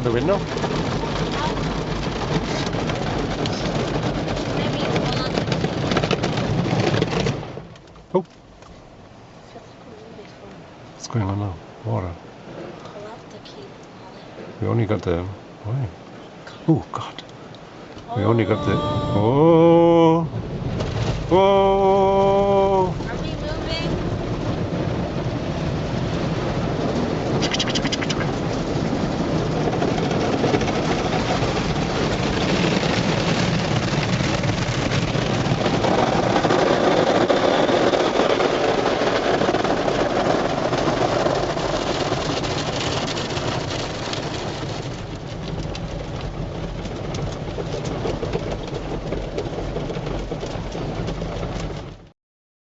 open the window? Oh. What's going on now? Water. We only got the... Why? Oh, God. We only got the... Oh! Oh!